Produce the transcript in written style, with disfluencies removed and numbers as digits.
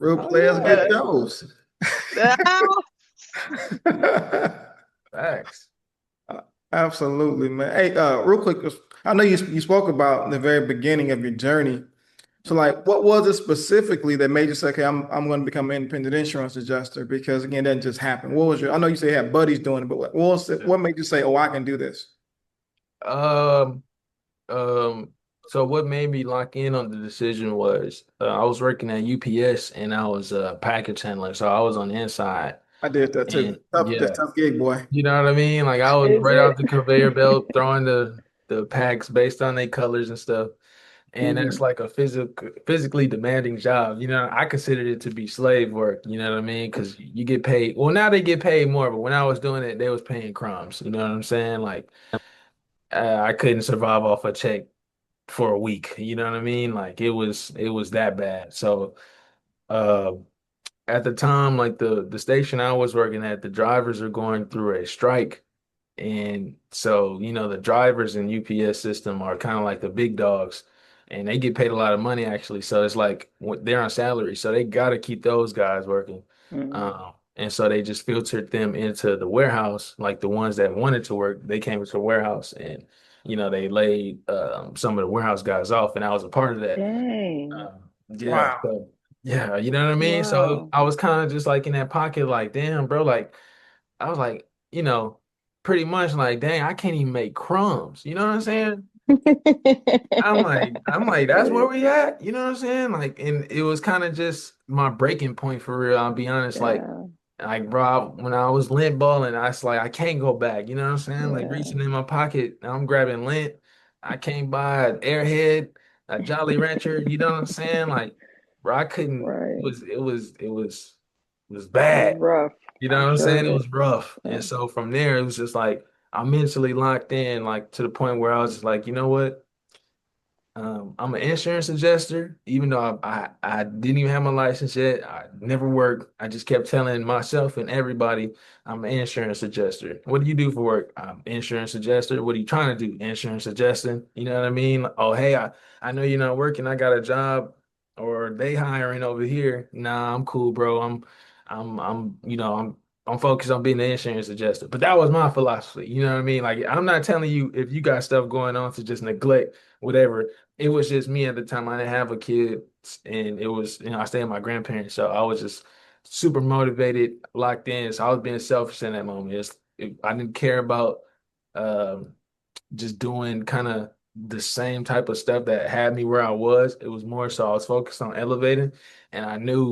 Real Oh players get yeah. those. Facts. Absolutely, man. Hey, real quick, I know you spoke about the very beginning of your journey. So, like, what was it specifically that made you say, "Okay, I'm going to become an independent insurance adjuster"? Because again, that didn't just happen. What was your? I know you say you had buddies doing it, but what was it? What made you say, "Oh, I can do this"? Um, um, so what made me lock in on the decision was I was working at UPS and I was a package handler, so I was on the inside. I did that too. And Tough, that's yeah, tough gig, boy. you know what I mean? Like I was Is right off it? the conveyor belt throwing the packs based on their colors and stuff. And that's Hmm. like a physically demanding job. You know, I considered it to be slave work, you know what I mean? Because you get paid. Well, now they get paid more, but when I was doing it, they was paying crumbs. You know what I'm saying? Like I couldn't survive off a check for a week. You know what I mean? Like it was that bad. So uh at the time, like the station I was working at, the drivers are going through a strike. And so, the drivers in UPS system are kind of like the big dogs, and they get paid a lot of money actually. So it's like they're on salary, so they got to keep those guys working. Hmm. And so they just filtered them into the warehouse, like the ones that wanted to work, they came into the warehouse and, they laid some of the warehouse guys off, and I was a part of that. Dang. Yeah, Wow. so yeah, you know what I mean? So Wow. I was kind of just like in that pocket, like, damn, bro, like I was like, pretty much like, dang, I can't even make crumbs. You know what I'm saying? I'm like, that's where we at. You know what I'm saying? Like, and it was kind of just my breaking point for real. I'll be honest. Yeah. Like, bro, when I was lint balling, I was like, I can't go back. You know what I'm saying? Like Yeah. reaching in my pocket, I'm grabbing lint. I can't buy an Airhead, a Jolly Rancher. You know what I'm saying? Like, bro, I couldn't. It Right. was, it was, it was, it was It was bad. rough. You know I'm what I'm saying? It sure. was rough. Yeah. And so from there, it was just like I mentally locked in, like to the point where I was just like, you know what? I'm an insurance adjuster, even though I didn't even have my license yet. I never worked. I just kept telling myself and everybody, I'm an insurance adjuster. What do you do for work? I'm insurance adjuster. What are you trying to do? Insurance adjusting. You know what I mean? Oh, hey, I know you're not working. I got a job, or they hiring over here. Nah, I'm cool, bro. I'm focused on being an insurance adjuster. But that was my philosophy. You know what I mean? Like I'm not telling you if you got stuff going on to just neglect whatever. It was just me at the time. I didn't have a kid, and it was, I stayed with my grandparents, so I was just super motivated, locked in. So I was being selfish in that moment. I didn't care about um, just doing kind of the same type of stuff that had me where I was. It was more so I was focused on elevating, and I knew